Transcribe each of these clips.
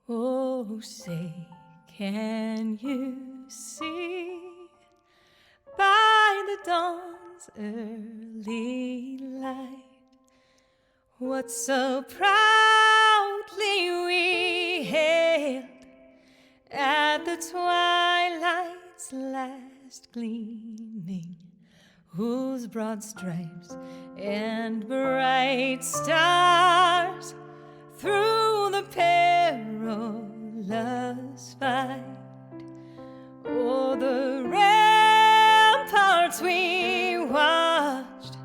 Oh, say, can you see by the dawn's early light what so proudly we hailed at the twilight's last gleaming, whose broad stripes and bright stars through the perilous fight o'er the ramparts we watched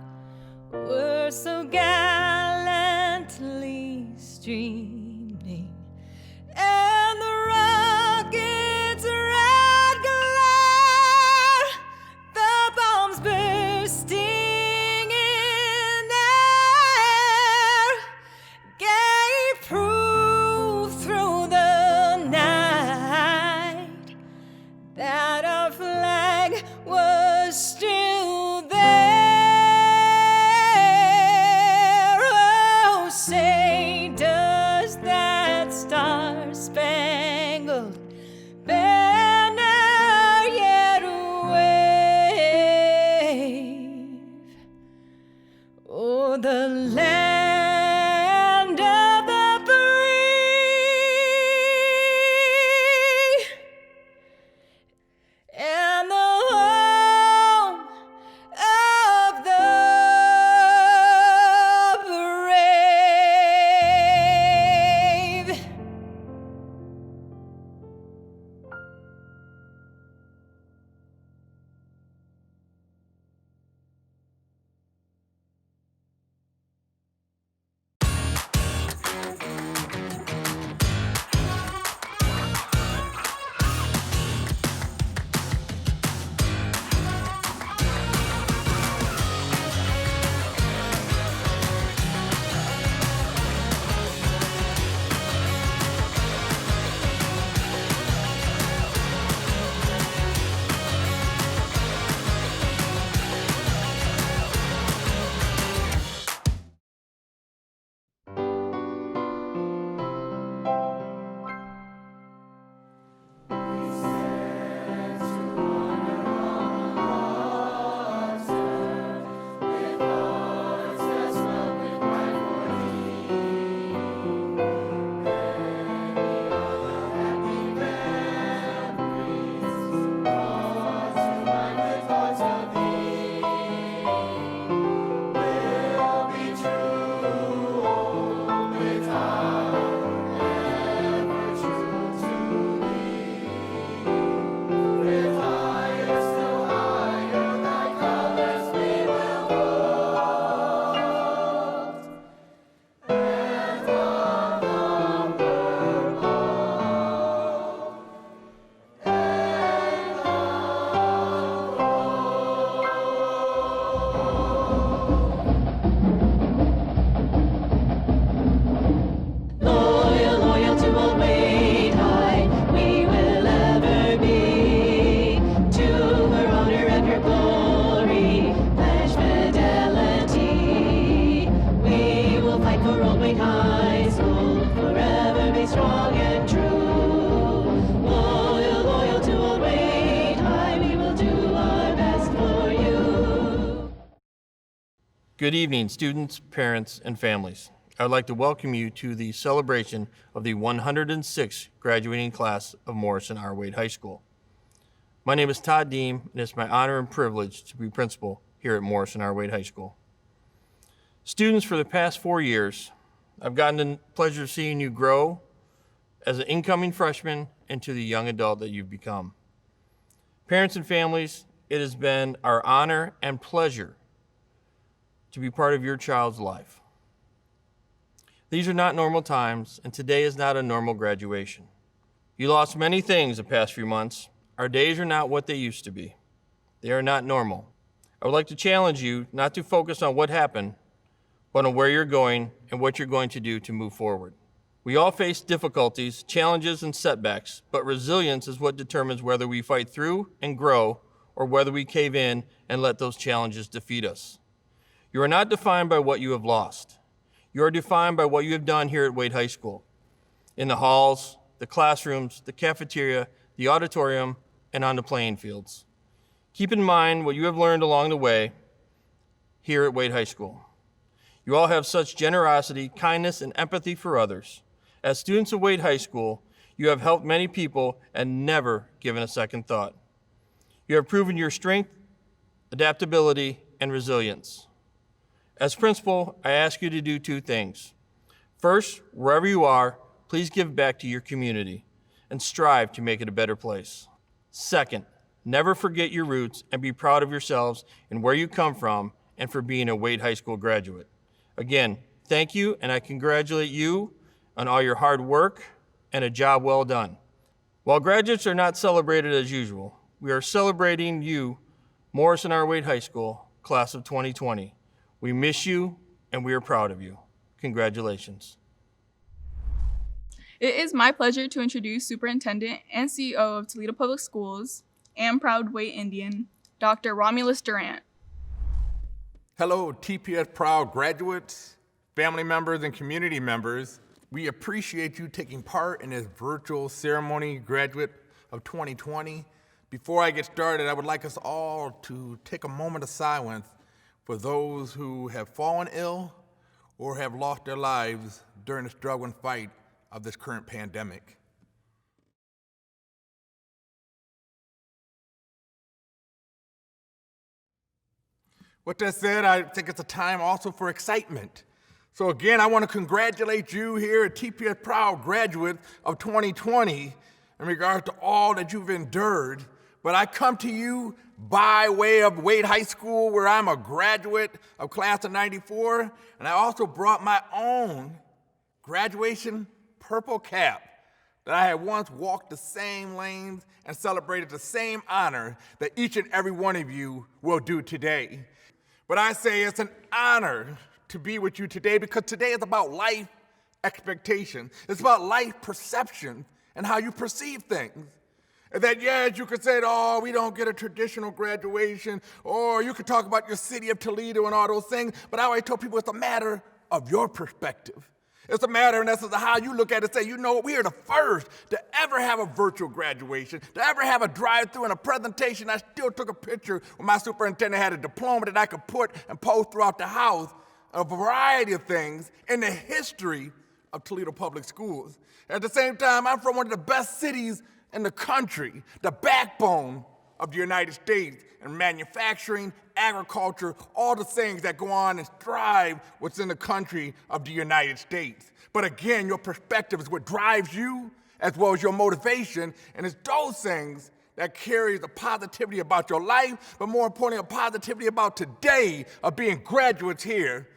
were so gallantly streaming, and the rocket's red glare, the bombs bursting in air, gave proof through the night that our flag was still there. Oh, say, does that star-spangled banner yet wave o'er the land of the free and the home of the brave? Loyal to old Waite High, we will ever be. To her honor and her glory, pledge fidelity. We will fight for old Waite High School, forever be strong and true. Loyal to old Waite High, we will do our best for you. Good evening, students, parents, and families. I'd like to welcome you to the celebration of the 106th graduating class of Morrison R. Waite High School. My name is Todd Deem, and it's my honor and privilege to be principal here at Morrison R. Waite High School. Students, for the past 4 years, I've gotten the pleasure of seeing you grow as an incoming freshman into the young adult that you've become. Parents and families, it has been our honor and pleasure to be part of your child's life. These are not normal times, and today is not a normal graduation. You lost many things the past few months. Our days are not what they used to be. They are not normal. I would like to challenge you not to focus on what happened, but on where you're going and what you're going to do to move forward. We all face difficulties, challenges, and setbacks, but resilience is what determines whether we fight through and grow or whether we cave in and let those challenges defeat us. You are not defined by what you have lost. You are defined by what you have done here at Waite High School, in the halls, the classrooms, the cafeteria, the auditorium, and on the playing fields. Keep in mind what you have learned along the way here at Waite High School. You all have such generosity, kindness, and empathy for others. As students of Waite High School, you have helped many people and never given a second thought. You have proven your strength, adaptability, and resilience. As principal, I ask you to do two things. First, wherever you are, please give back to your community and strive to make it a better place. Second, never forget your roots and be proud of yourselves and where you come from and for being a Waite High School graduate. Again, thank you, and I congratulate you on all your hard work and a job well done. While graduates are not celebrated as usual, we are celebrating you, Morrison R. Waite High School, class of 2020. We miss you, and we are proud of you. Congratulations. It is my pleasure to introduce Superintendent and CEO of Toledo Public Schools and proud Waite Indian, Dr. Romules Durant. Hello, TPS proud graduates, family members, and community members. We appreciate you taking part in this virtual ceremony, graduate of 2020. Before I get started, I would like us all to take a moment of silence for those who have fallen ill or have lost their lives during the struggle and fight of this current pandemic. With that said, I think it's a time also for excitement. So again, I want to congratulate you here at TPS Proud Graduate of 2020 in regard to all that you've endured. But I come to you by way of Waite High School, where I'm a graduate of class of 94, and I also brought my own graduation purple cap that I had once walked the same lanes and celebrated the same honor that each and every one of you will do today. But I say it's an honor to be with you today because today is about life expectation. It's about life perception and how you perceive things. And that, yes, you could say, oh, we don't get a traditional graduation, or you could talk about your city of Toledo and all those things, but I always tell people it's a matter of your perspective. It's a matter, in essence, of how you look at it and say, you know what, we are the first to ever have a virtual graduation, to ever have a drive-through and a presentation. I still took a picture when my superintendent had a diploma that I could put and post throughout the house, a variety of things in the history of Toledo Public Schools. At the same time, I'm from one of the best cities in the country, the backbone of the United States in manufacturing, agriculture, all the things that go on and thrive within the country of the United States. But again, your perspective is what drives you as well as your motivation, and it's those things that carry the positivity about your life, but more importantly, a positivity about today of being graduates here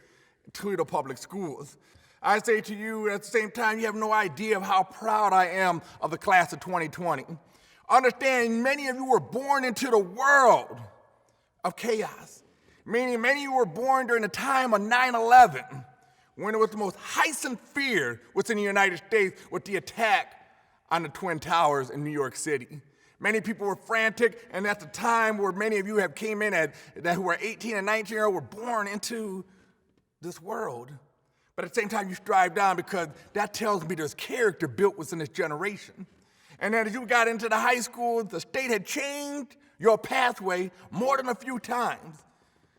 at Toledo Public Schools. I say to you at the same time, you have no idea of how proud I am of the class of 2020. Understand, many of you were born into the world of chaos, meaning many of you were born during the time of 9/11, when it was the most heightened fear within the United States with the attack on the Twin Towers in New York City. Many people were frantic, and at the time where many of you have came in who were 18 and 19 years old were born into this world. But at the same time, you strive down because that tells me there's character built within this generation. And then as you got into the high school, the state had changed your pathway more than a few times.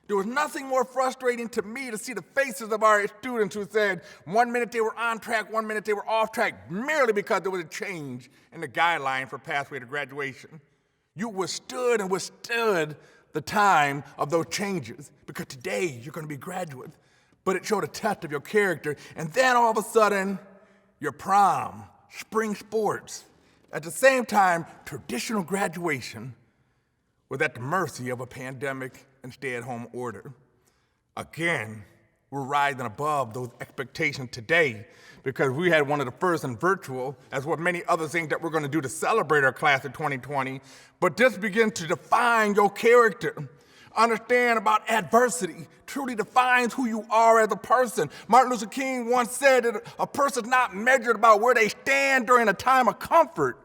There was nothing more frustrating to me to see the faces of our students who said 1 minute they were on track, 1 minute they were off track, merely because there was a change in the guideline for pathway to graduation. You withstood the time of those changes because today you're going to be graduates. But it showed a test of your character. And then all of a sudden, your prom, spring sports. At the same time, traditional graduation was at the mercy of a pandemic and stay-at-home order. Again, we're rising above those expectations today because we had one of the first in virtual, as well as many other things that we're going to do to celebrate our class of 2020. But this begins to define your character. Understand about adversity truly defines who you are as a person. Martin Luther King once said that a person's not measured about where they stand during a time of comfort,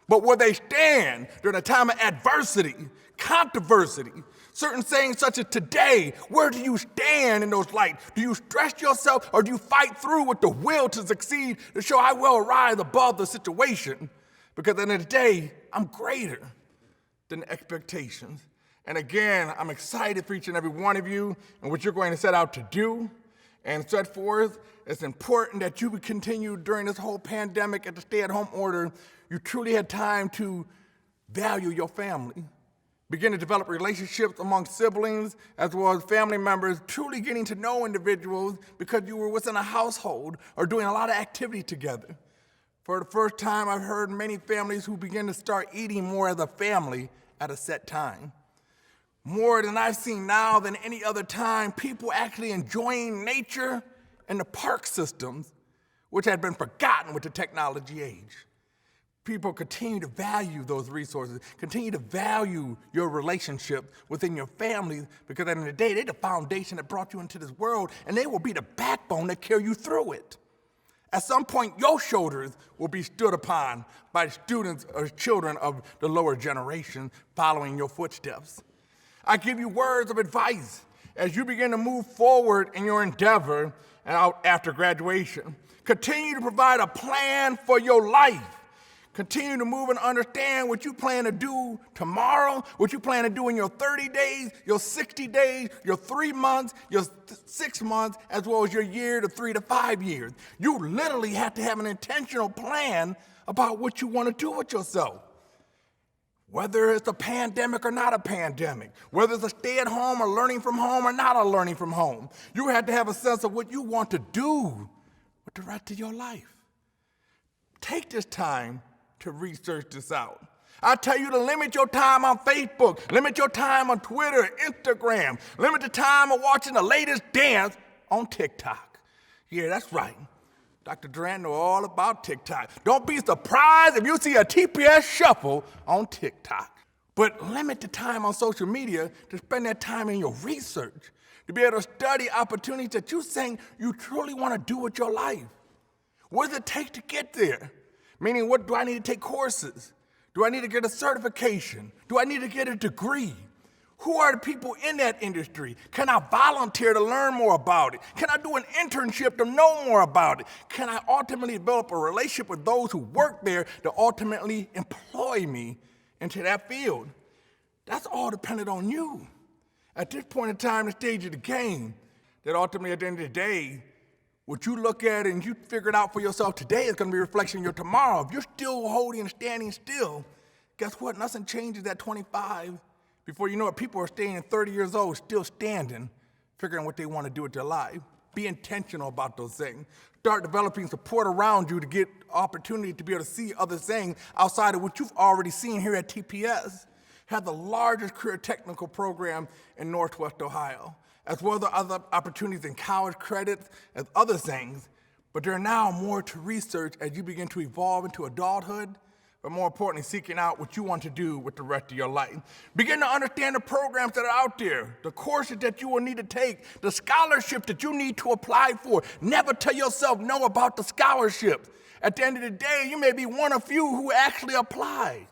but where they stand during a time of adversity, controversy. Certain sayings such as today, where do you stand in those lights? Do you stress yourself or do you fight through with the will to succeed to show I will rise above the situation? Because at the end of the day, I'm greater than the expectations. And again, I'm excited for each and every one of you and what you're going to set out to do and set forth. It's important that you would continue during this whole pandemic at the stay-at-home order. You truly had time to value your family. Begin to develop relationships among siblings as well as family members, truly getting to know individuals because you were within a household or doing a lot of activity together. For the first time, I've heard many families who begin to start eating more as a family at a set time. More than I've seen now than any other time, people actually enjoying nature and the park systems, which had been forgotten with the technology age. People continue to value those resources, continue to value your relationship within your families, because at the end of the day, they're the foundation that brought you into this world, and they will be the backbone that carry you through it. At some point, your shoulders will be stood upon by students or children of the lower generation following your footsteps. I give you words of advice as you begin to move forward in your endeavor and out after graduation. Continue to provide a plan for your life. Continue to move and understand what you plan to do tomorrow, what you plan to do in your 30 days, your 60 days, your 3 months, your 6 months, as well as your year to 3 to 5 years. You literally have to have an intentional plan about what you want to do with yourself. Whether it's a pandemic or not a pandemic, whether it's a stay-at-home or learning from home or not a learning from home, you have to have a sense of what you want to do with the rest of your life. Take this time to research this out. I tell you to limit your time on Facebook, limit your time on Twitter, Instagram, limit the time of watching the latest dance on TikTok. Yeah, that's right. Dr. Durant knows all about TikTok. Don't be surprised if you see a TPS shuffle on TikTok. But limit the time on social media to spend that time in your research, to be able to study opportunities that you think you truly want to do with your life. What does it take to get there? Meaning, what do I need to take courses? Do I need to get a certification? Do I need to get a degree? Who are the people in that industry? Can I volunteer to learn more about it? Can I do an internship to know more about it? Can I ultimately develop a relationship with those who work there to ultimately employ me into that field? That's all dependent on you. At this point in time, the stage of the game, that ultimately at the end of the day, what you look at and you figure it out for yourself today is going to be a reflection of your tomorrow. If you're still holding and standing still, guess what? Nothing changes at 25. Before you know it, people are staying at 30 years old, still standing, figuring what they want to do with their life. Be intentional about those things. Start developing support around you to get opportunity to be able to see other things outside of what you've already seen here at TPS. Have the largest career technical program in Northwest Ohio, as well as other opportunities in college credits and other things. But there are now more to research as you begin to evolve into adulthood, but more importantly, seeking out what you want to do with the rest of your life. Begin to understand the programs that are out there, the courses that you will need to take, the scholarships that you need to apply for. Never tell yourself no about the scholarships. At the end of the day, you may be one of few who actually apply.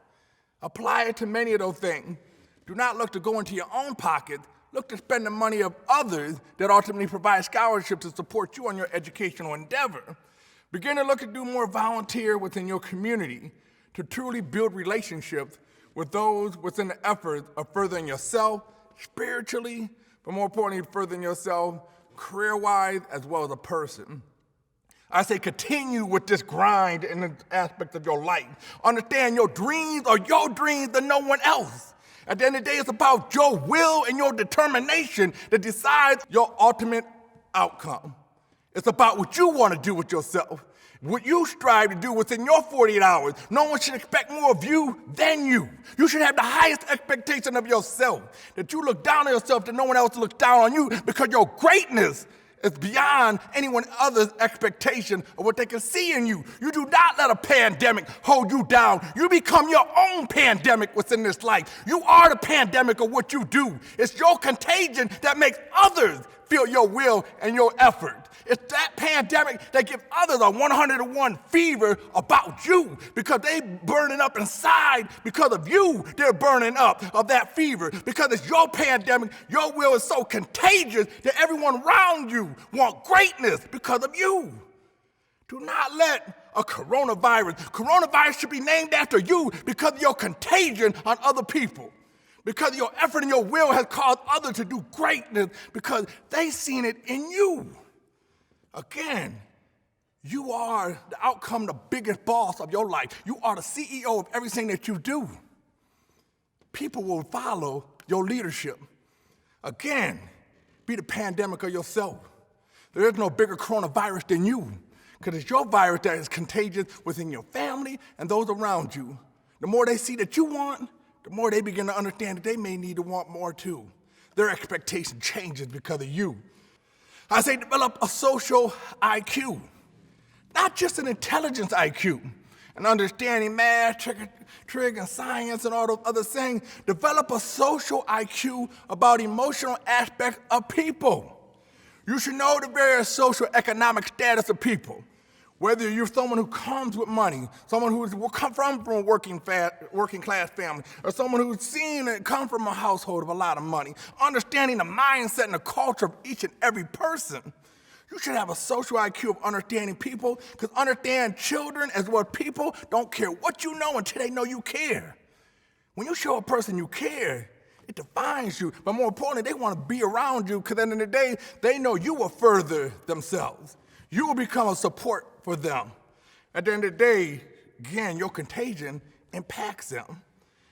Apply it to many of those things. Do not look to go into your own pocket. Look to spend the money of others that ultimately provide scholarships to support you on your educational endeavor. Begin to look to do more volunteer within your community to truly build relationships with those within the effort of furthering yourself spiritually, but more importantly, furthering yourself career-wise as well as a person. I say continue with this grind in the aspects of your life. Understand your dreams are your dreams and no one else. At the end of the day, it's about your will and your determination that decides your ultimate outcome. It's about what you want to do with yourself, what you strive to do within your 48 hours. No one should expect more of you than you. You should have the highest expectation of yourself, that you look down on yourself, that no one else looks down on you, because your greatness is beyond anyone other's expectation of what they can see in you. You do not let a pandemic hold you down. You become your own pandemic within this life. You are the pandemic of what you do. It's your contagion that makes others feel your will and your effort. It's that pandemic that gives others a 101 fever about you because they burning up inside because of you. They're burning up of that fever because it's your pandemic. Your will is so contagious that everyone around you want greatness because of you. Do not let a coronavirus should be named after you because of your contagion on other people. Because your effort and your will has caused others to do greatness because they seen it in you. Again, you are the outcome, the biggest boss of your life. You are the CEO of everything that you do. People will follow your leadership. Again, be the pandemic of yourself. There is no bigger coronavirus than you because it's your virus that is contagious within your family and those around you. The more they see that you want, the more they begin to understand that they may need to want more too. Their expectation changes because of you. I say develop a social IQ, not just an intelligence IQ, and understanding math, trig, and science, and all those other things. Develop a social IQ about emotional aspects of people. You should know the various social economic status of people. Whether you're someone who comes with money, someone who come from a working class family, or someone who's seen and come from a household of a lot of money, understanding the mindset and the culture of each and every person, you should have a social IQ of understanding people, because understand children as well as people don't care what you know until they know you care. When you show a person you care, it defines you, but more importantly, they want to be around you because at the end of the day, they know you will further themselves. You will become a support for them. At the end of the day, again, your contagion impacts them.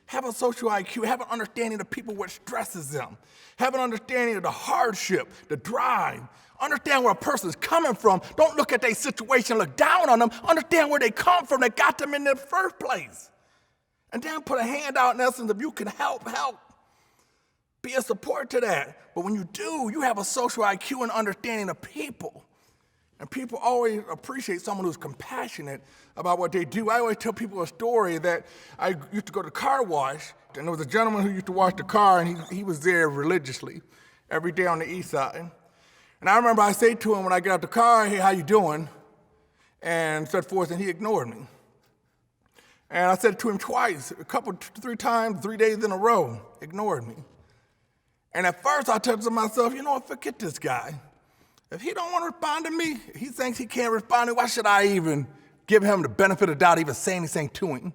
Have a social IQ, have an understanding of people, what stresses them. Have an understanding of the hardship, the drive. Understand where a person's coming from. Don't look at their situation, look down on them. Understand where they come from that got them in the first place. And then put a hand out in essence if you can help. Be a support to that. But when you do, you have a social IQ and understanding of people. And people always appreciate someone who's compassionate about what they do. I always tell people a story that I used to go to the car wash, and there was a gentleman who used to wash the car, and he was there religiously every day on the east side. And I remember I say to him when I get out the car, "Hey, how you doing?" and so forth, and he ignored me. And I said it to him twice, three times, 3 days in a row, ignored me. And at first I thought to myself, you know what, forget this guy. If he don't want to respond to me, he thinks he can't respond to me, why should I even give him the benefit of the doubt, even say anything to him?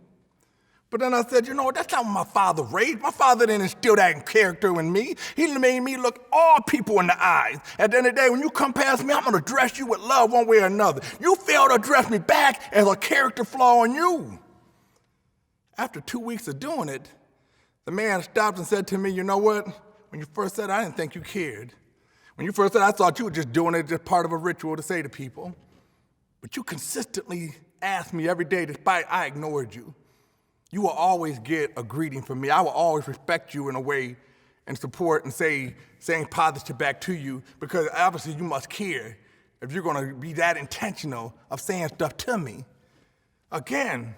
But then I said, you know what, that's not what my father raised. My father didn't instill that character in me. He made me look all people in the eyes. At the end of the day, when you come past me, I'm going to address you with love one way or another. You fail to address me back as a character flaw in you. After 2 weeks of doing it, the man stopped and said to me, you know what, when you first said it, I didn't think you cared. When you first said, I thought you were just doing it just part of a ritual to say to people. But you consistently asked me every day, despite I ignored you. You will always get a greeting from me. I will always respect you in a way and support and saying positive back to you because obviously you must care if you're going to be that intentional of saying stuff to me. Again,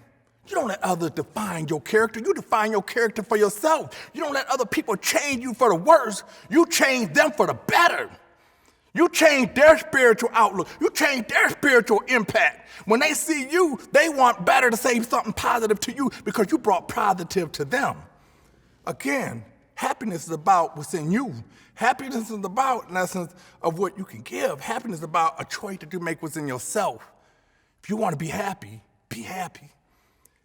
you don't let others define your character. You define your character for yourself. You don't let other people change you for the worse. You change them for the better. You change their spiritual outlook. You change their spiritual impact. When they see you, they want better to say something positive to you because you brought positive to them. Again, happiness is about what's in you. Happiness is about, in essence, of what you can give. Happiness is about a choice that you make within yourself. If you want to be happy, be happy.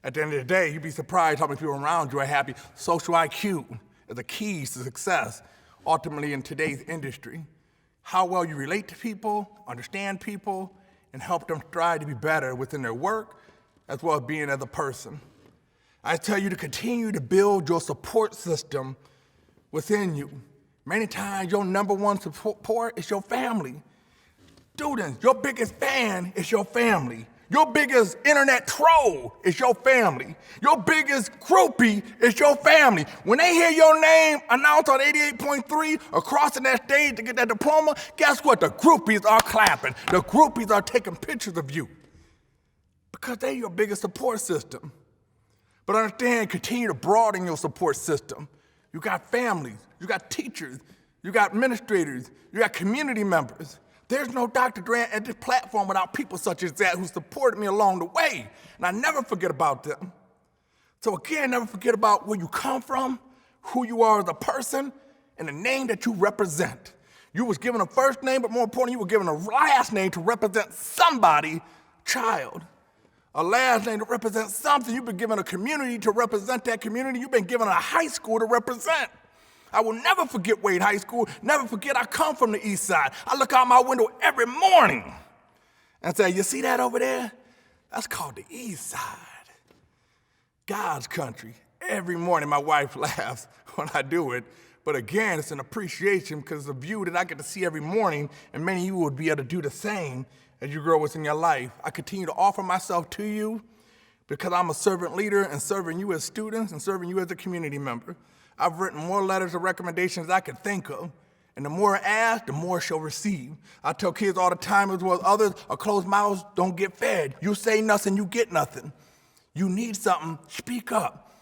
At the end of the day, you'd be surprised how many people around you are happy. Social IQ is the keys to success, ultimately in today's industry. How well you relate to people, understand people, and help them strive to be better within their work, as well as being as a person. I tell you to continue to build your support system within you. Many times, your number one support is your family. Students, your biggest fan is your family. Your biggest internet troll is your family. Your biggest groupie is your family. When they hear your name announced on 88.3 or crossing that stage to get that diploma, guess what? The groupies are clapping. The groupies are taking pictures of you because they're your biggest support system. But understand, continue to broaden your support system. You got families, you got teachers, You got administrators, you got community members. There's no Dr. Durant at this platform without people such as that who supported me along the way, and I never forget about them. So again, never forget about where you come from, who you are as a person, and the name that you represent. You was given a first name, but more importantly, you were given a last name to represent somebody, child. A last name to represent something. You've been given a community to represent that community. You've been given a high school to represent. I will never forget Waite High School, never forget I come from the east side. I look out my window every morning and say, you see that over there? That's called the east side. God's country. Every morning my wife laughs when I do it. But again, it's an appreciation because it's a view that I get to see every morning, and many of you would be able to do the same as you grow within your life. I continue to offer myself to you because I'm a servant leader and serving you as students and serving you as a community member. I've written more letters of recommendations than I could think of, and the more asked, the more shall receive. I tell kids all the time, as well as others, a closed mouth don't get fed. You say nothing, you get nothing. You need something, speak up.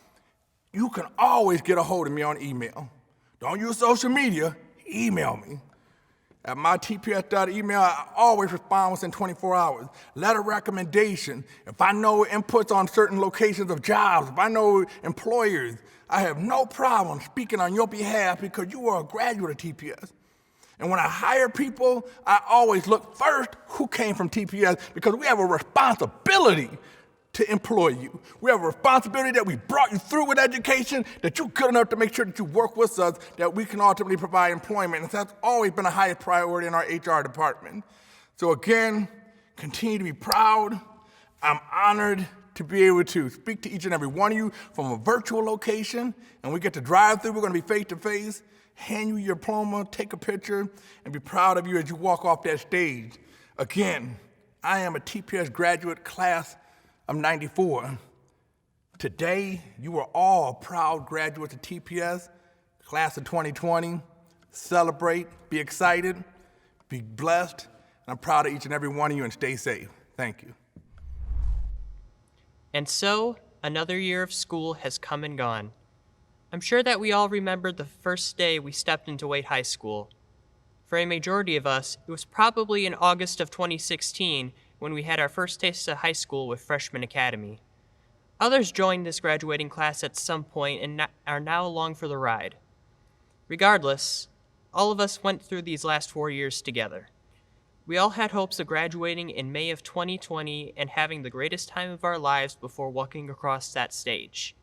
You can always get a hold of me on email. Don't use social media, email me. At my tps.email, I always respond within 24 hours. Letter recommendation. If I know inputs on certain locations of jobs, if I know employers, I have no problem speaking on your behalf because you are a graduate of TPS. And when I hire people, I always look first who came from TPS because we have a responsibility to employ you. We have a responsibility that we brought you through with education, that you're good enough to make sure that you work with us, that we can ultimately provide employment. And that's always been the highest priority in our HR department. So again, continue to be proud. I'm honored to be able to speak to each and every one of you from a virtual location, and we get to drive through. We're going to be face-to-face, hand you your diploma, take a picture, and be proud of you as you walk off that stage. Again, I am a TPS graduate class of 94. Today, you are all proud graduates of TPS, class of 2020. Celebrate, be excited, be blessed, and I'm proud of each and every one of you, and stay safe. Thank you. And so, another year of school has come and gone. I'm sure that we all remember the first day we stepped into Waite High School. For a majority of us, it was probably in August of 2016 when we had our first taste of high school with Freshman Academy. Others joined this graduating class at some point and are now along for the ride. Regardless, all of us went through these last 4 years together. We all had hopes of graduating in May of 2020 and having the greatest time of our lives before walking across that stage.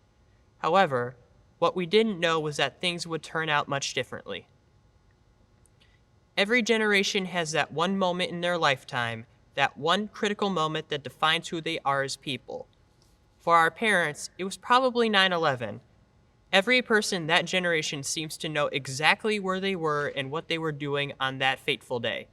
However, what we didn't know was that things would turn out much differently. Every generation has that one moment in their lifetime, that one critical moment that defines who they are as people. For our parents, it was probably 9/11. Every person in that generation seems to know exactly where they were and what they were doing on that fateful day.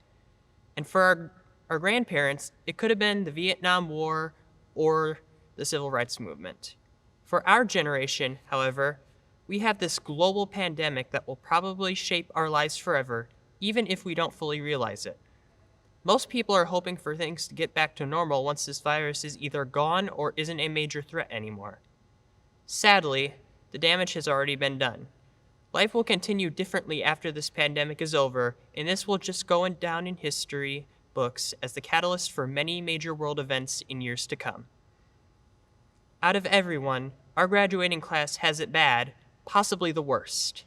And for our grandparents, it could have been the Vietnam War or the Civil Rights Movement. For our generation, however, we have this global pandemic that will probably shape our lives forever, even if we don't fully realize it. Most people are hoping for things to get back to normal once this virus is either gone or isn't a major threat anymore. Sadly, the damage has already been done. Life will continue differently after this pandemic is over, and this will just go down in history books as the catalyst for many major world events in years to come. Out of everyone, our graduating class has it bad, possibly the worst.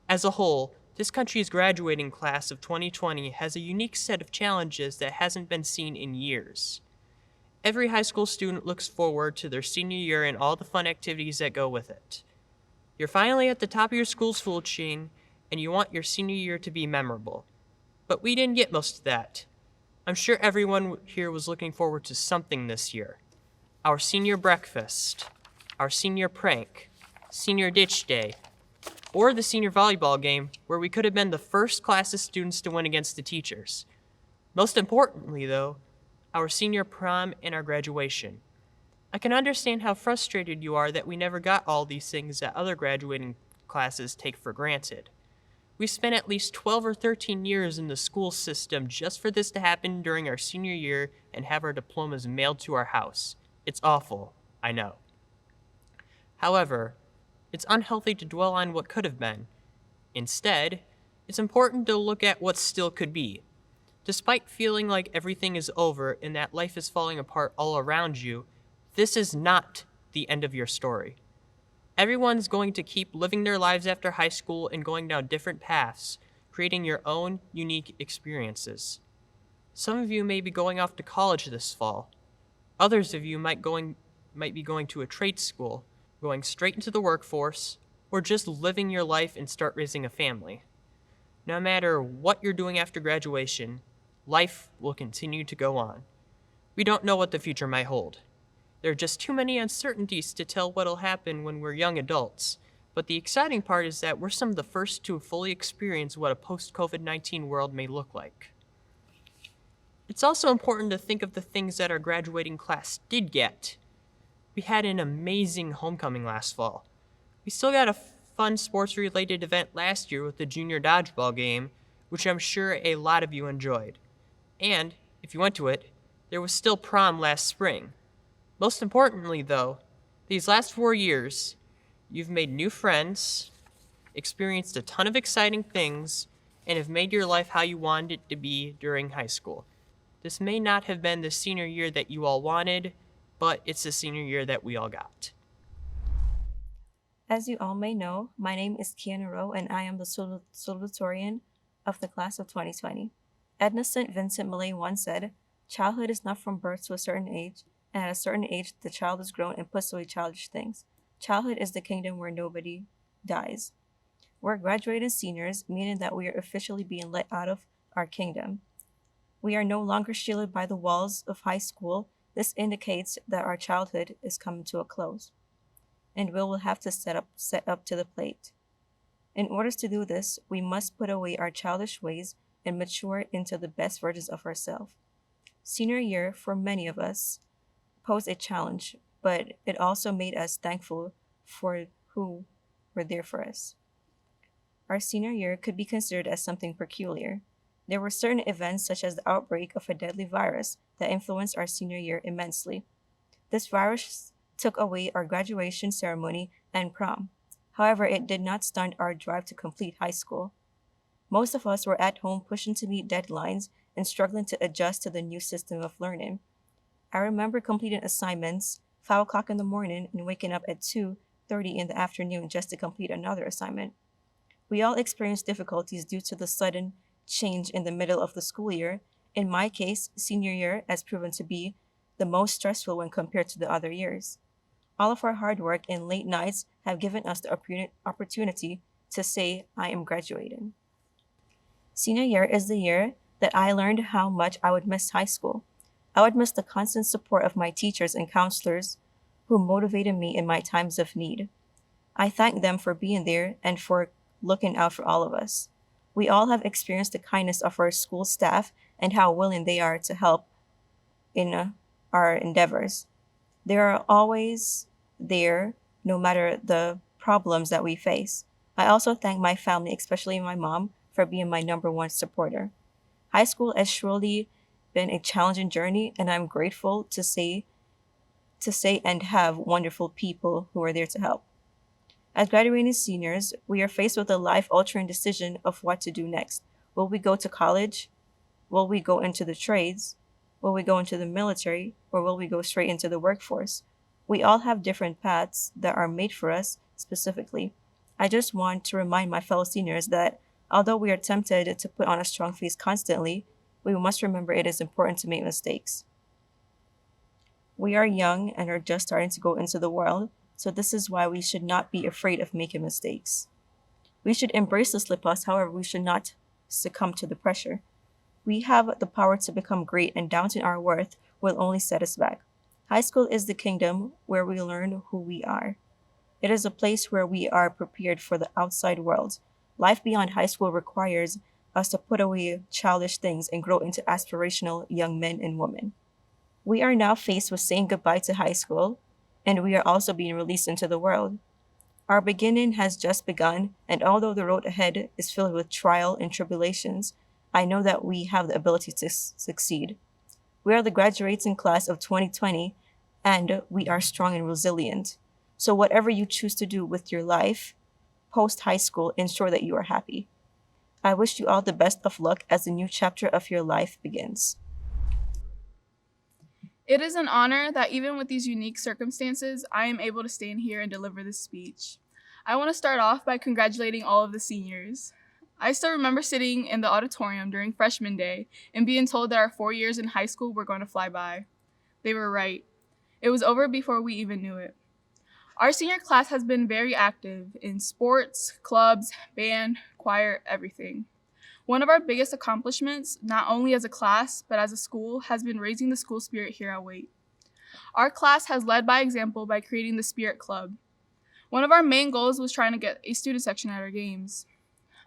As a whole, this country's graduating class of 2020 has a unique set of challenges that hasn't been seen in years. Every high school student looks forward to their senior year and all the fun activities that go with it. You're finally at the top of your school's food chain, and you want your senior year to be memorable. But we didn't get most of that. I'm sure everyone here was looking forward to something this year. Our senior breakfast, our senior prank, senior ditch day, or the senior volleyball game where we could have been the first class of students to win against the teachers. Most importantly, though, our senior prom and our graduation. I can understand how frustrated you are that we never got all these things that other graduating classes take for granted. We spent at least 12 or 13 years in the school system just for this to happen during our senior year and have our diplomas mailed to our house. It's awful, I know. However, it's unhealthy to dwell on what could have been. Instead, it's important to look at what still could be. Despite feeling like everything is over and that life is falling apart all around you, this is not the end of your story. Everyone's going to keep living their lives after high school and going down different paths, creating your own unique experiences. Some of you may be going off to college this fall. Others of you might be going to a trade school, going straight into the workforce, or just living your life and start raising a family. No matter what you're doing after graduation, life will continue to go on. We don't know what the future might hold. There are just too many uncertainties to tell what'll happen when we're young adults, but the exciting part is that we're some of the first to fully experience what a post-COVID-19 world may look like. It's also important to think of the things that our graduating class did get. We had an amazing homecoming last fall. We still got a fun sports-related event last year with the junior dodgeball game, which I'm sure a lot of you enjoyed. And, if you went to it, there was still prom last spring. Most importantly, though, these last 4 years, you've made new friends, experienced a ton of exciting things, and have made your life how you wanted it to be during high school. This may not have been the senior year that you all wanted, but it's the senior year that we all got. As you all may know, my name is Keyanna Rowe, and I am the Salutatorian of the class of 2020. Edna St. Vincent Millay once said, "Childhood is not from birth to a certain age, and at a certain age, the child is grown and puts away childish things. Childhood is the kingdom where nobody dies." We're graduating seniors, meaning that we are officially being let out of our kingdom. We are no longer shielded by the walls of high school. This indicates that our childhood is coming to a close, and we will have to set up to the plate. In order to do this, we must put away our childish ways and mature into the best versions of ourselves. Senior year, for many of us, posed a challenge, but it also made us thankful for who were there for us. Our senior year could be considered as something peculiar. There were certain events, such as the outbreak of a deadly virus, that influenced our senior year immensely. This virus took away our graduation ceremony and prom. However, it did not stunt our drive to complete high school. Most of us were at home pushing to meet deadlines and struggling to adjust to the new system of learning. I remember completing assignments 5 o'clock in the morning and waking up at 2:30 in the afternoon just to complete another assignment. We all experienced difficulties due to the sudden change in the middle of the school year. In my case, senior year has proven to be the most stressful when compared to the other years. All of our hard work and late nights have given us the opportunity to say, "I am graduating." Senior year is the year that I learned how much I would miss high school. I would miss the constant support of my teachers and counselors who motivated me in my times of need. I thank them for being there and for looking out for all of us. We all have experienced the kindness of our school staff and how willing they are to help in our endeavors. They are always there, no matter the problems that we face. I also thank my family, especially my mom, for being my #1 supporter. High school has surely been a challenging journey, and I'm grateful to say and have wonderful people who are there to help. As graduating seniors, we are faced with a life-altering decision of what to do next. Will we go to college? Will we go into the trades? Will we go into the military? Or will we go straight into the workforce? We all have different paths that are made for us specifically. I just want to remind my fellow seniors that although we are tempted to put on a strong face constantly, we must remember it is important to make mistakes. We are young and are just starting to go into the world, so this is why we should not be afraid of making mistakes. We should embrace the slip-ups, however, we should not succumb to the pressure. We have the power to become great, and doubting our worth will only set us back. High school is the kingdom where we learn who we are. It is a place where we are prepared for the outside world. Life beyond high school requires us to put away childish things and grow into aspirational young men and women. We are now faced with saying goodbye to high school, and we are also being released into the world. Our beginning has just begun, and although the road ahead is filled with trial and tribulations, I know that we have the ability to succeed. We are the graduating class of 2020, and we are strong and resilient. So whatever you choose to do with your life, post-high school, ensure that you are happy. I wish you all the best of luck as the new chapter of your life begins. It is an honor that even with these unique circumstances, I am able to stand here and deliver this speech. I want to start off by congratulating all of the seniors. I still remember sitting in the auditorium during freshman day and being told that our 4 years in high school were going to fly by. They were right. It was over before we even knew it. Our senior class has been very active in sports, clubs, band, choir, everything. One of our biggest accomplishments, not only as a class, but as a school, has been raising the school spirit here at Waite. Our class has led by example by creating the Spirit Club. One of our main goals was trying to get a student section at our games.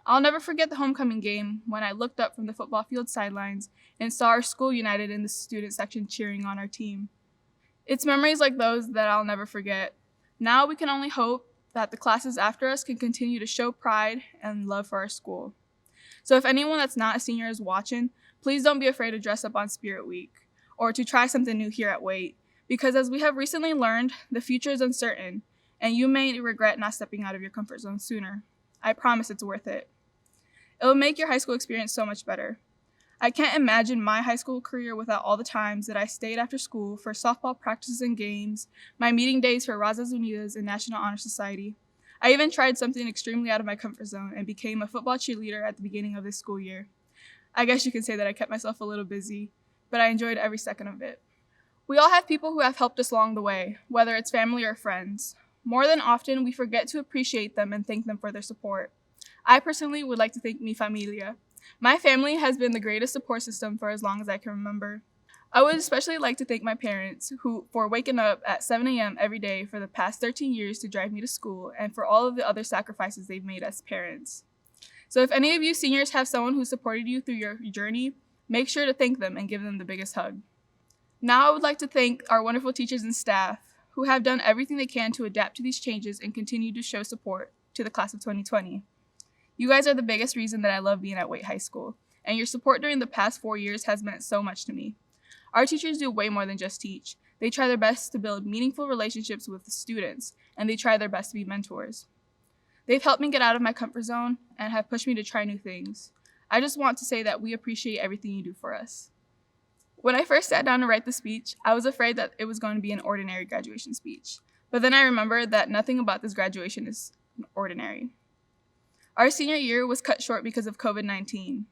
I'll never forget the homecoming game when I looked up from the football field sidelines and saw our school united in the student section cheering on our team. It's memories like those that I'll never forget. Now we can only hope that the classes after us can continue to show pride and love for our school. So if anyone that's not a senior is watching, please don't be afraid to dress up on Spirit Week or to try something new here at Waite, because as we have recently learned, the future is uncertain and you may regret not stepping out of your comfort zone sooner. I promise it's worth it. It will make your high school experience so much better. I can't imagine my high school career without all the times that I stayed after school for softball practices and games, my meeting days for Razas Unidas and National Honor Society. I even tried something extremely out of my comfort zone and became a football cheerleader at the beginning of this school year. I guess you can say that I kept myself a little busy, but I enjoyed every second of it. We all have people who have helped us along the way, whether it's family or friends. More than often, we forget to appreciate them and thank them for their support. I personally would like to thank mi familia. My family has been the greatest support system for as long as I can remember. I would especially like to thank my parents for waking up at 7 a.m. every day for the past 13 years to drive me to school and for all of the other sacrifices they've made as parents. So if any of you seniors have someone who supported you through your journey, make sure to thank them and give them the biggest hug. Now I would like to thank our wonderful teachers and staff who have done everything they can to adapt to these changes and continue to show support to the class of 2020. You guys are the biggest reason that I love being at Waite High School, and your support during the past 4 years has meant so much to me. Our teachers do way more than just teach. They try their best to build meaningful relationships with the students, and they try their best to be mentors. They've helped me get out of my comfort zone and have pushed me to try new things. I just want to say that we appreciate everything you do for us. When I first sat down to write the speech, I was afraid that it was going to be an ordinary graduation speech. But then I remembered that nothing about this graduation is ordinary. Our senior year was cut short because of COVID-19.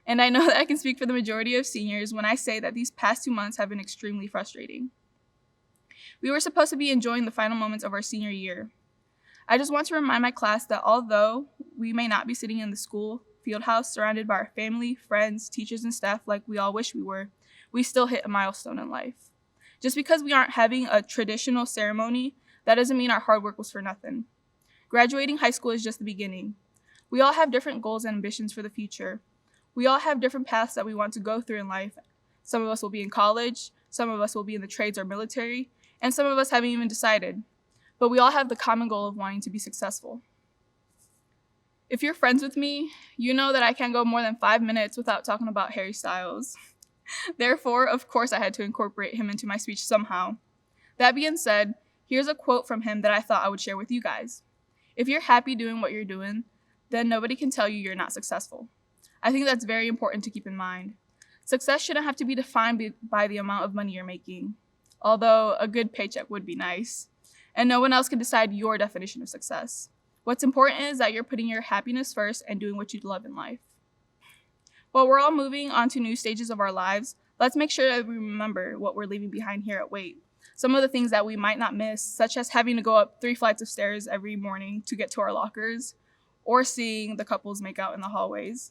And I know that I can speak for the majority of seniors when I say that these past 2 months have been extremely frustrating. We were supposed to be enjoying the final moments of our senior year. I just want to remind my class that although we may not be sitting in the school field house surrounded by our family, friends, teachers, and staff like we all wish we were, we still hit a milestone in life. Just because we aren't having a traditional ceremony, that doesn't mean our hard work was for nothing. Graduating high school is just the beginning. We all have different goals and ambitions for the future. We all have different paths that we want to go through in life. Some of us will be in college, some of us will be in the trades or military, and some of us haven't even decided. But we all have the common goal of wanting to be successful. If you're friends with me, you know that I can't go more than 5 minutes without talking about Harry Styles. Therefore, of course, I had to incorporate him into my speech somehow. That being said, here's a quote from him that I thought I would share with you guys. If you're happy doing what you're doing, then nobody can tell you you're not successful. I think that's very important to keep in mind. Success shouldn't have to be defined by the amount of money you're making, although a good paycheck would be nice. And no one else can decide your definition of success. What's important is that you're putting your happiness first and doing what you love in life. While we're all moving on to new stages of our lives, let's make sure that we remember what we're leaving behind here at Waite. Some of the things that we might not miss, such as having to go up 3 flights of stairs every morning to get to our lockers, or seeing the couples make out in the hallways.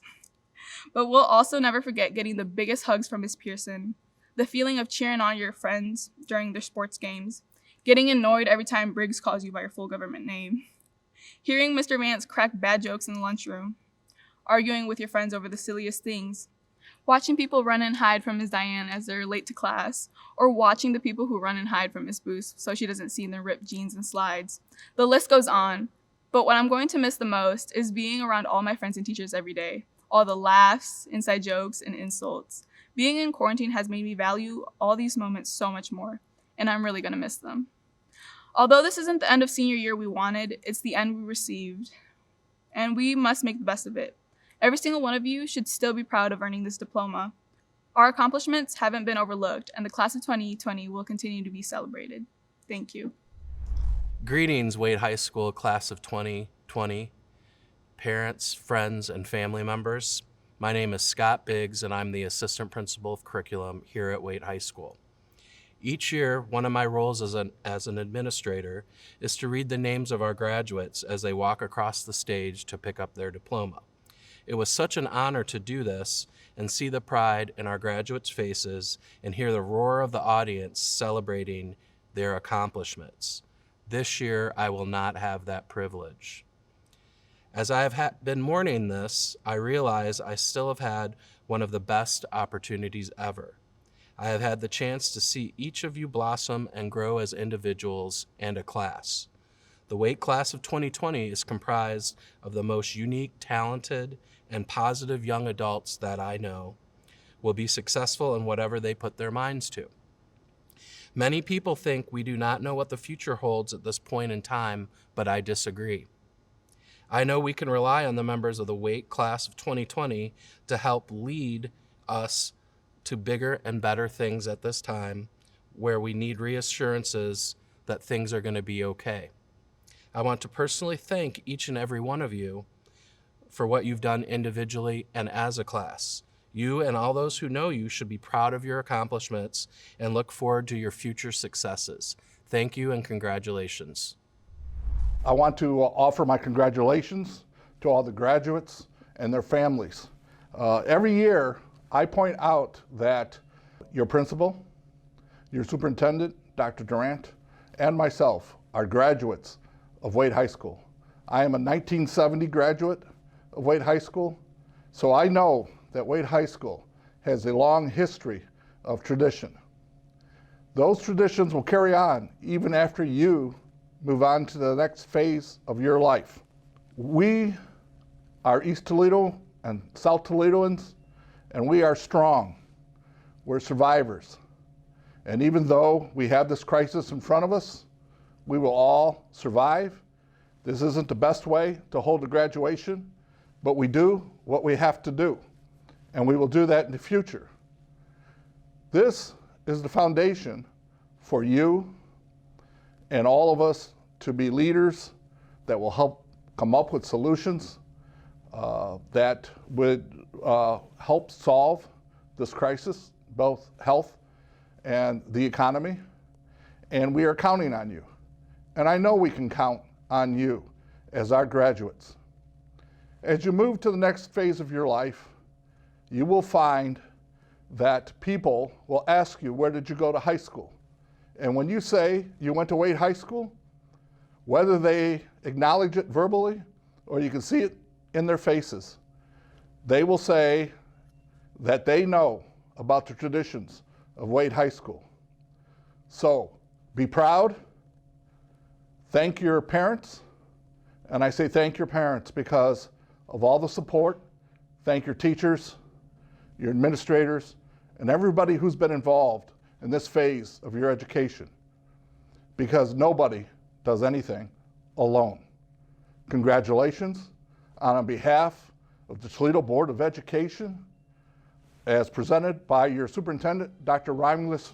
But we'll also never forget getting the biggest hugs from Miss Pearson, the feeling of cheering on your friends during their sports games, getting annoyed every time Briggs calls you by your full government name, hearing Mr. Vance crack bad jokes in the lunchroom, arguing with your friends over the silliest things, watching people run and hide from Ms. Diane as they're late to class, or watching the people who run and hide from Ms. Booth so she doesn't see their ripped jeans and slides. The list goes on, but what I'm going to miss the most is being around all my friends and teachers every day. All the laughs, inside jokes, and insults. Being in quarantine has made me value all these moments so much more, and I'm really gonna miss them. Although this isn't the end of senior year we wanted, it's the end we received, and we must make the best of it. Every single one of you should still be proud of earning this diploma. Our accomplishments haven't been overlooked, and the class of 2020 will continue to be celebrated. Thank you. Greetings, Waite High School class of 2020, parents, friends, and family members. My name is Scott Biggs, and I'm the Assistant Principal of Curriculum here at Waite High School. Each year, one of my roles as an administrator is to read the names of our graduates as they walk across the stage to pick up their diploma. It was such an honor to do this and see the pride in our graduates' faces and hear the roar of the audience celebrating their accomplishments. This year, I will not have that privilege. As I have been mourning this, I realize I still have had one of the best opportunities ever. I have had the chance to see each of you blossom and grow as individuals and a class. The Waite class of 2020 is comprised of the most unique, talented, and positive young adults that I know will be successful in whatever they put their minds to. Many people think we do not know what the future holds at this point in time, but I disagree. I know we can rely on the members of the Waite class of 2020 to help lead us to bigger and better things at this time where we need reassurances that things are going to be okay. I want to personally thank each and every one of you for what you've done individually and as a class. You and all those who know you should be proud of your accomplishments and look forward to your future successes. Thank you and congratulations. I want to offer my congratulations to all the graduates and their families. Every year, I point out that your principal, your superintendent, Dr. Durant, and myself are graduates of Waite High School. I am a 1970 graduate of Waite High School, so I know that Waite High School has a long history of tradition. Those traditions will carry on even after you move on to the next phase of your life. We are East Toledo and South Toledoans, and we are strong. We're survivors. And even though we have this crisis in front of us, we will all survive. This isn't the best way to hold a graduation, but we do what we have to do, and we will do that in the future. This is the foundation for you and all of us to be leaders that will help come up with solutions that would help solve this crisis, both health and the economy, and we are counting on you. And I know we can count on you as our graduates. As you move to the next phase of your life, you will find that people will ask you, where did you go to high school? And when you say you went to Waite High School, whether they acknowledge it verbally or you can see it in their faces, they will say that they know about the traditions of Waite High School. So be proud, thank your parents, and I say thank your parents because of all the support. Thank your teachers, your administrators, and everybody who's been involved in this phase of your education, because nobody does anything alone. Congratulations. On behalf of the Toledo Board of Education, as presented by your superintendent, Dr. Romules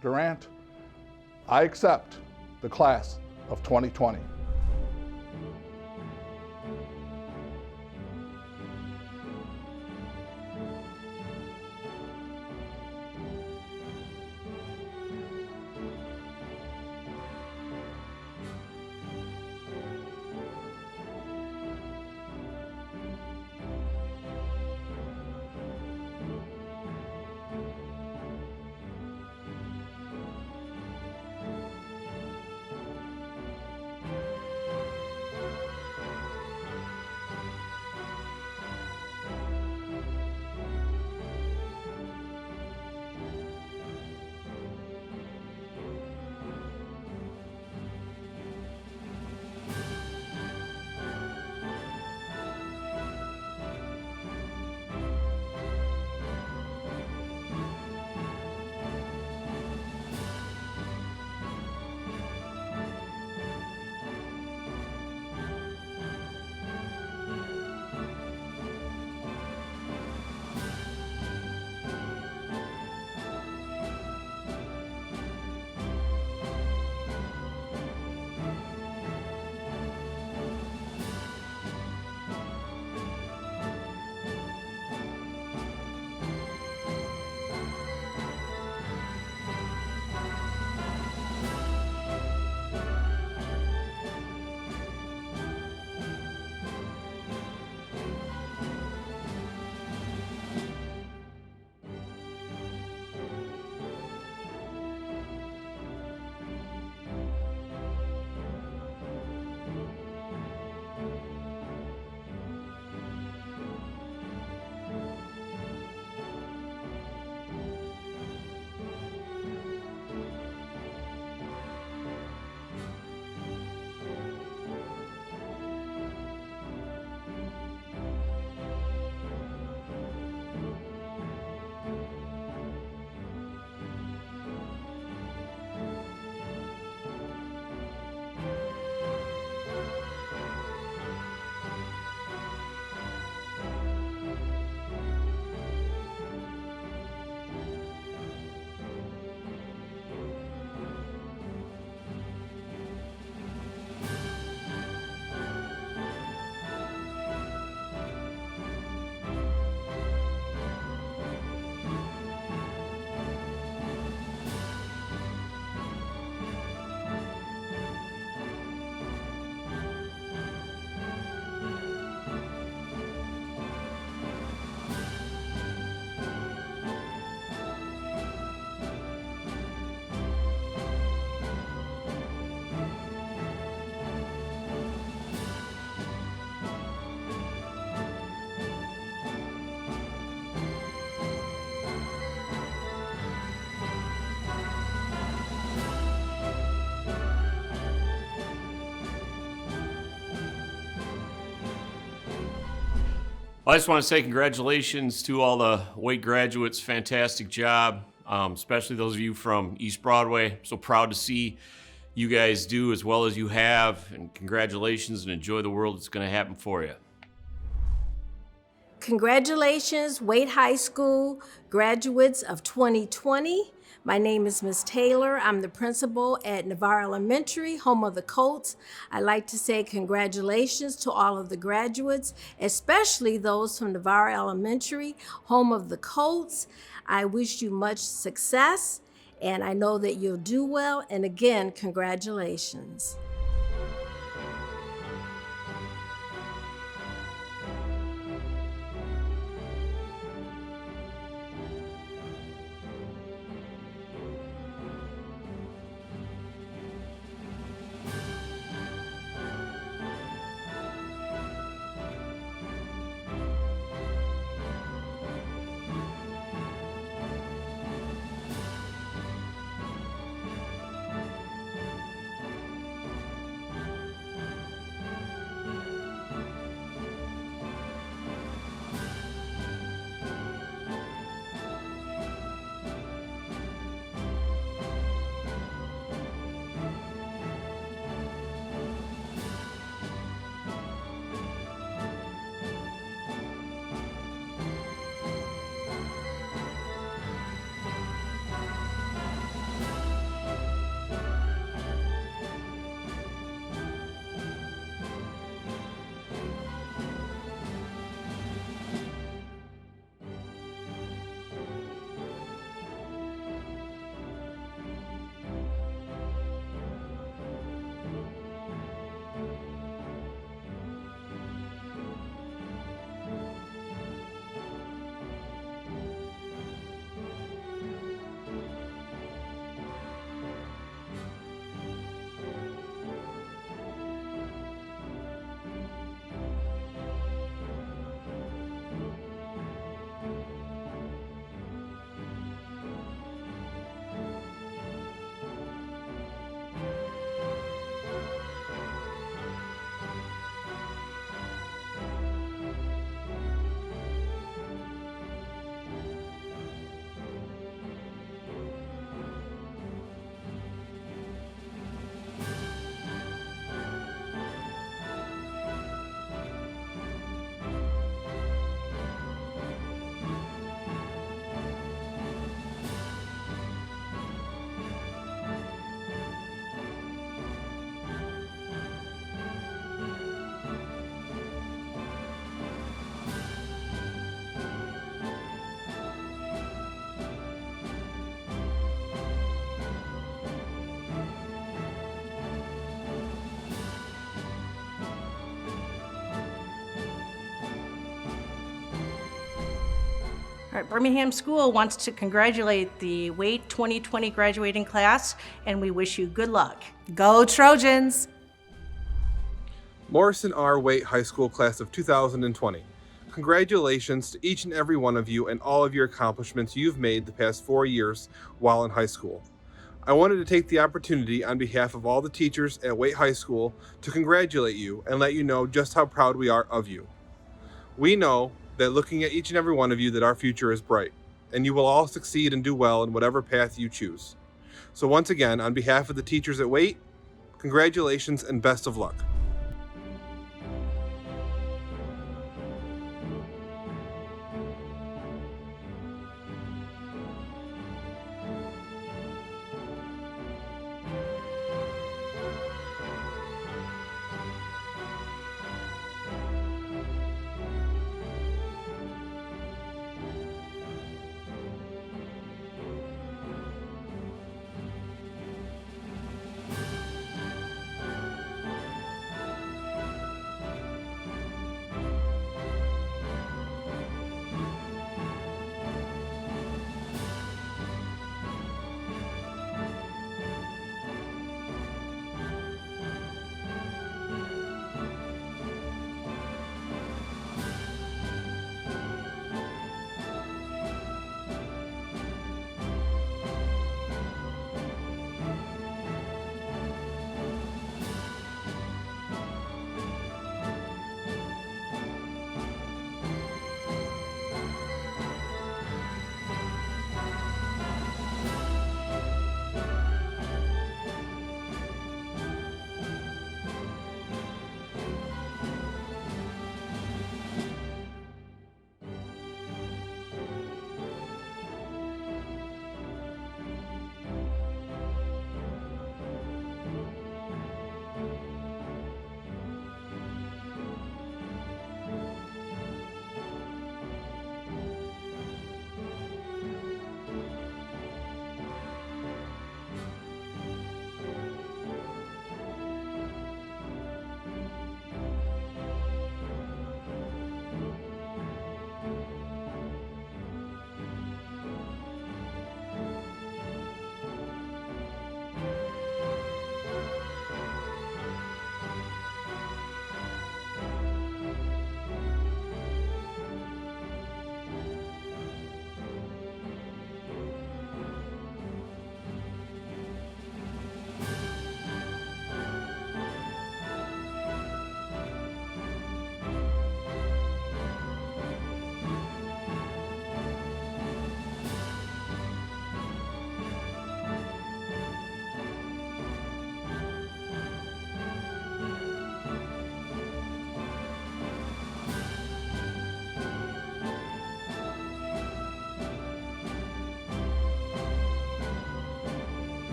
Durant, I accept the class of 2020. I just want to say congratulations to all the Waite graduates. Fantastic job, especially those of you from East Broadway. So proud to see you guys do as well as you have, and congratulations, and enjoy the world that's going to happen for you. Congratulations, Waite High School graduates of 2020. My name is Ms. Taylor. I'm the principal at Navarre Elementary, home of the Colts. I'd like to say congratulations to all of the graduates, especially those from Navarre Elementary, home of the Colts. I wish you much success, and I know that you'll do well. And again, congratulations. All right, Birmingham School wants to congratulate the Waite 2020 graduating class, and we wish you good luck. Go Trojans! Morrison R. Waite High School class of 2020. Congratulations to each and every one of you and all of your accomplishments you've made the past 4 years while in high school. I wanted to take the opportunity on behalf of all the teachers at Waite High School to congratulate you and let you know just how proud we are of you. We know that looking at each and every one of you that our future is bright, and you will all succeed and do well in whatever path you choose. So once again, on behalf of the teachers at Waite, congratulations and best of luck.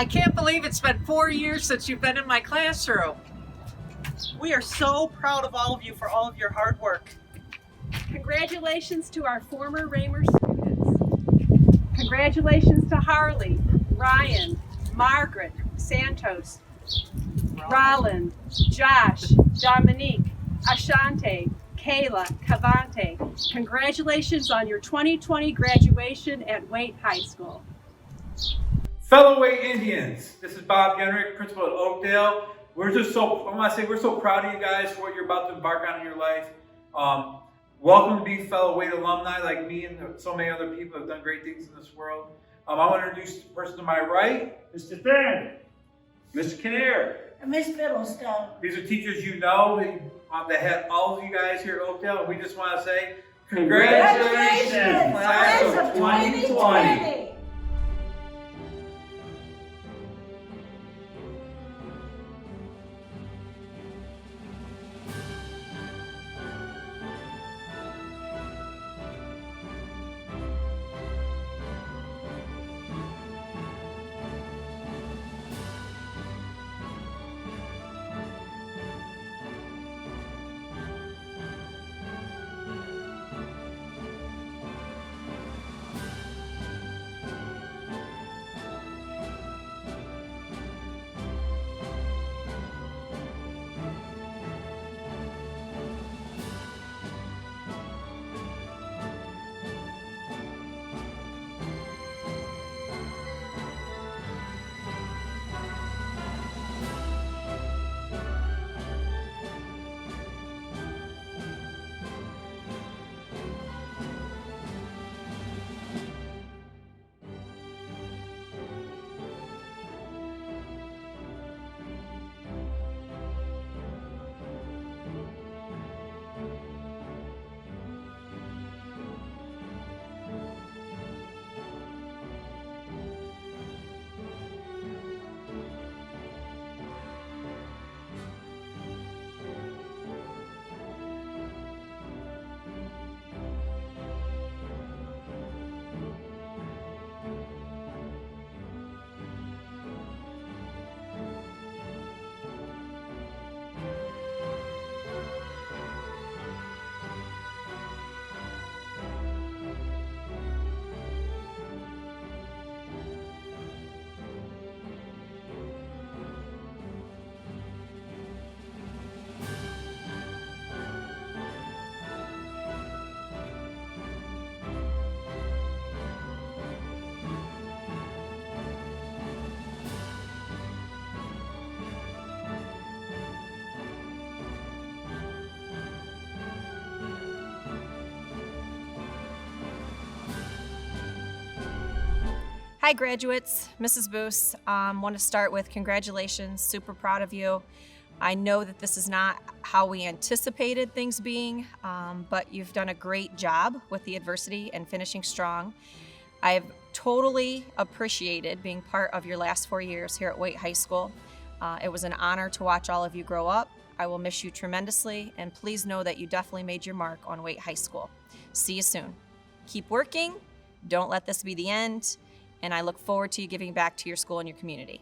I can't believe it's been 4 years since you've been in my classroom. We are so proud of all of you for all of your hard work. Congratulations to our former Raymer students. Congratulations to Harley, Ryan, Margaret, Santos, Roland, Josh, Dominique, Ashante, Kayla, Cavante. Congratulations on your 2020 graduation at Waite High School. Fellow Waite Indians, this is Bob Genrick, principal at Oakdale. We're so proud of you guys for what you're about to embark on in your life. Welcome to be fellow Waite alumni like me and so many other people who have done great things in this world. I want to introduce the person to my right, Mr. Finn, Mr. Kinnear, and Miss Fiddlestone. These are teachers you know that had all of you guys here at Oakdale, and we just want to say congratulations, class of 2020. Hi graduates, Mrs. Boos. Want to start with congratulations, super proud of you. I know that this is not how we anticipated things being, but you've done a great job with the adversity and finishing strong. I've totally appreciated being part of your last 4 years here at Waite High School. It was an honor to watch all of you grow up. I will miss you tremendously, and please know that you definitely made your mark on Waite High School. See you soon. Keep working, don't let this be the end, and I look forward to you giving back to your school and your community.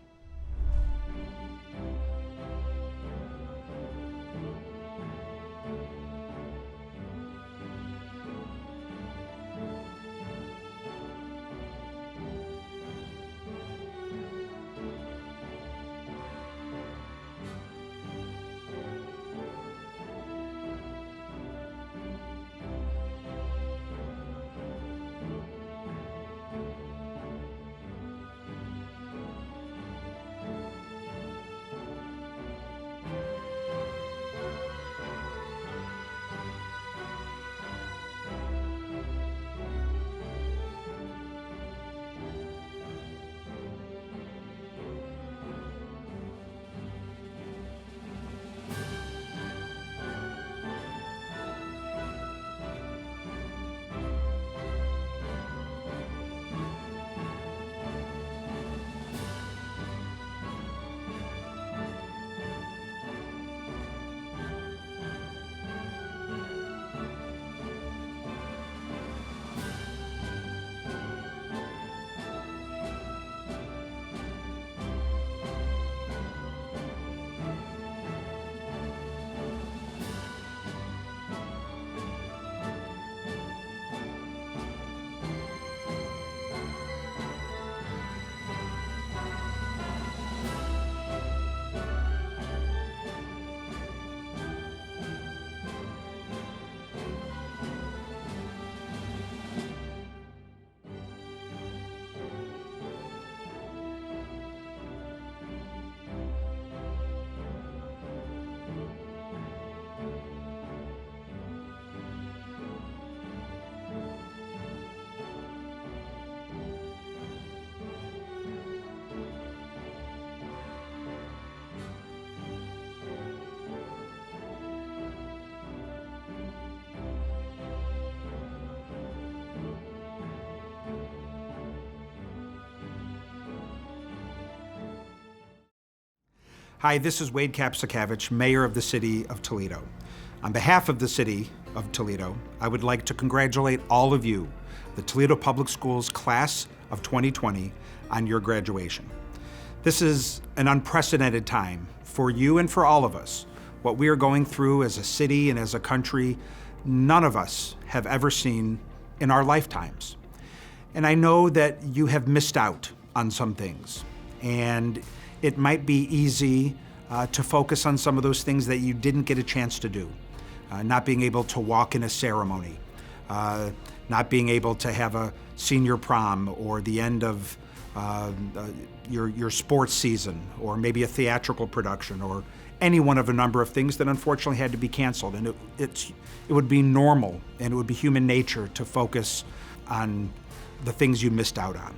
Hi, this is Waite Kapszukiewicz, Mayor of the City of Toledo. On behalf of the City of Toledo, I would like to congratulate all of you, the Toledo Public Schools Class of 2020, on your graduation. This is an unprecedented time for you and for all of us. What we are going through as a city and as a country, none of us have ever seen in our lifetimes. And I know that you have missed out on some things, and it might be easy to focus on some of those things that you didn't get a chance to do. Not being able to walk in a ceremony, not being able to have a senior prom or the end of your sports season, or maybe a theatrical production, or any one of a number of things that unfortunately had to be canceled. And it would be normal and it would be human nature to focus on the things you missed out on.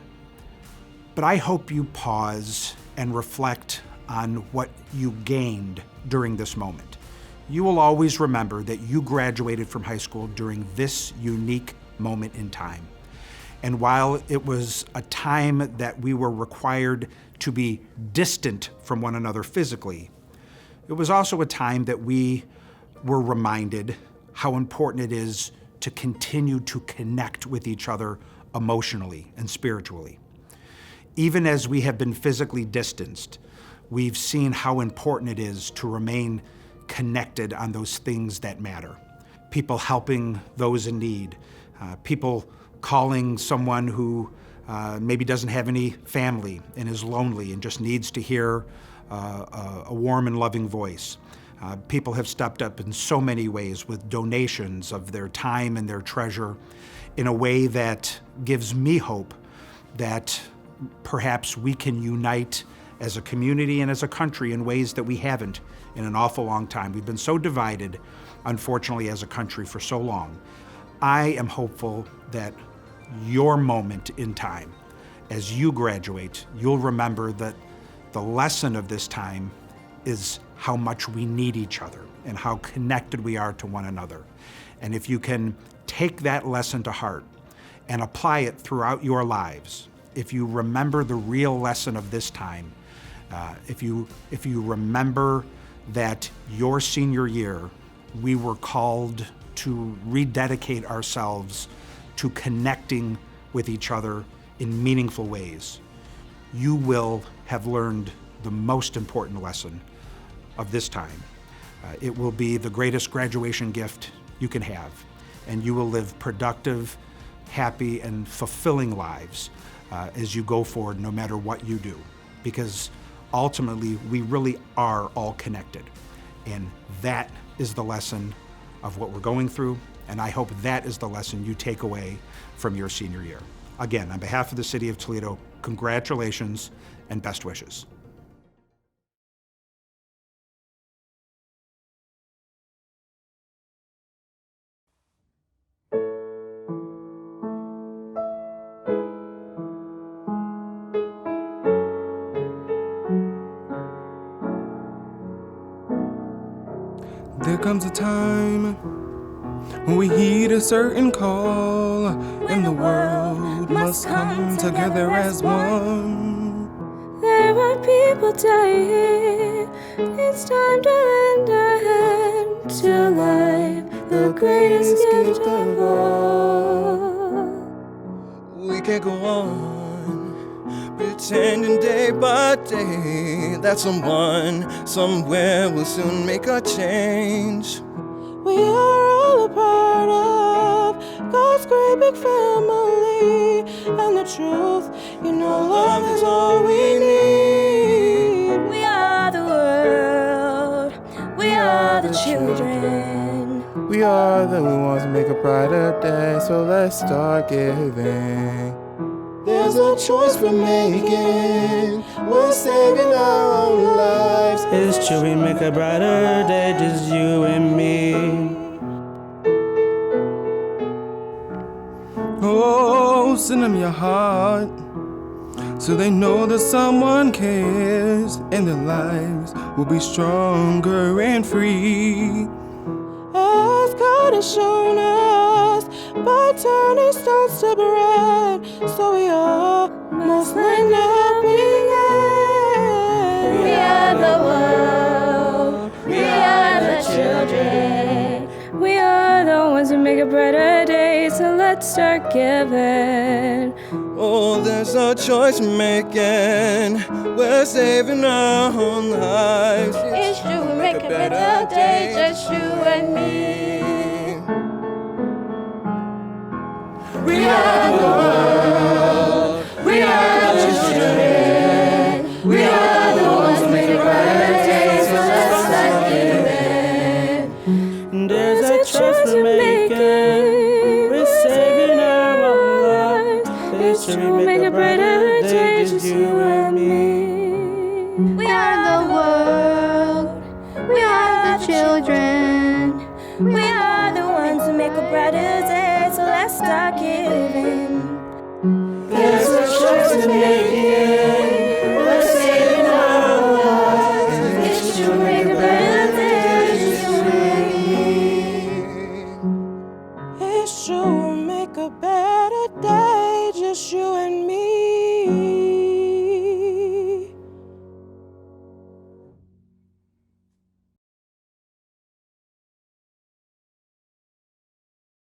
But I hope you pause and reflect on what you gained during this moment. You will always remember that you graduated from high school during this unique moment in time. And while it was a time that we were required to be distant from one another physically, it was also a time that we were reminded how important it is to continue to connect with each other emotionally and spiritually. Even as we have been physically distanced, we've seen how important it is to remain connected on those things that matter. People helping those in need, people calling someone who maybe doesn't have any family and is lonely and just needs to hear a warm and loving voice. People have stepped up in so many ways with donations of their time and their treasure in a way that gives me hope that perhaps we can unite as a community and as a country in ways that we haven't in an awful long time. We've been so divided, unfortunately, as a country for so long. I am hopeful that your moment in time, as you graduate, you'll remember that the lesson of this time is how much we need each other and how connected we are to one another. And if you can take that lesson to heart and apply it throughout your lives, if you remember the real lesson of this time, if you remember that your senior year, we were called to rededicate ourselves to connecting with each other in meaningful ways, you will have learned the most important lesson of this time. It will be the greatest graduation gift you can have, and you will live productive, happy, and fulfilling lives as you go forward, no matter what you do. Because ultimately, we really are all connected. And that is the lesson of what we're going through, and I hope that is the lesson you take away from your senior year. Again, on behalf of the City of Toledo, congratulations and best wishes. There comes a time when we heed a certain call, and the world must come together as one. There are people dying. It's time to lend a hand to life, the greatest gift of all. We can't go on pretending day by day that someone somewhere will soon make a change. We are all a part of God's great big family, and the truth, you know, love is all we need. We are the world, we are the children. We are the ones who make a brighter day, so let's start giving. There's no choice we're making, we're saving our own lives. It's true, we make a brighter day, just you and me. Oh, send them your heart, so they know that someone cares, and their lives will be stronger and free. As God has shown us, by turning stones to bread, so we all must lend a helping hand. We are the world. let's start giving. Oh, there's a choice making. We're saving our own lives. It's true, we make a better day, just you and me. We are the world. We are the children. We are the ones who make a brighter day, so let's start giving. There's a choice we're making. We're saving our own lives. It's true, we make a brighter day, just you and me. We are the world. We are the children. We are the ones who make a brighter day, so let's start giving. There's a choice to make.